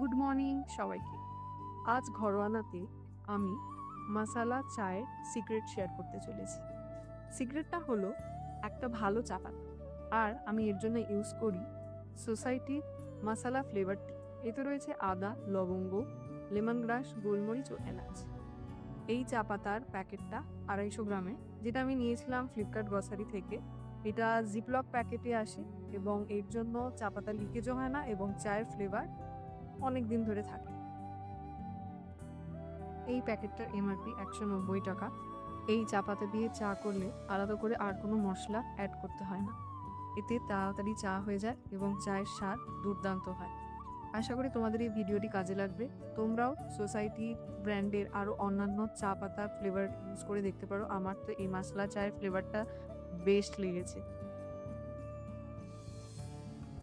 Good morning সবাইকে। আজ ঘরোয়ানাতে আমি মাসালা চায়ের সিক্রেট শেয়ার করতে চলেছি। সিক্রেটটা হলো একটা ভালো চা পাতা, আর আমি এর জন্য ইউজ করি সোসাইটি মাসালা ফ্লেভার টি। এতে রয়েছে আদা, লবঙ্গ, লেমন গ্রাস, গোলমরিচ ও এলাচ। এই চা পাতার প্যাকেটটা 250 গ্রামের, যেটা আমি নিয়েছিলাম ফ্লিপকার্ট গ্রসারি থেকে। এটা জিপলক প্যাকেটে আসে এবং এর জন্য চা পাতা লিকেজও হয় না এবং চায়ের ফ্লেভার অনেক দিন ধরে থাকে। এই প্যাকেটটার এমআরপি 190 টাকা। এই চা পাতা দিয়ে চা করলে আলাদা করে আর কোনো মশলা অ্যাড করতে হয় না। এতে তাড়াতাড়ি চা হয়ে যায় এবং চায়ের স্বাদ দুর্দান্ত হয়। আশা করি তোমাদের এই ভিডিওটি কাজে লাগবে। তোমরাও সোসাইটি ব্র্যান্ডের আরও অন্যান্য চা পাতা ফ্লেভার ইউজ করে দেখতে পারো। আমার তো এই মশলা চায়ের ফ্লেভারটা বেস্ট লেগেছে।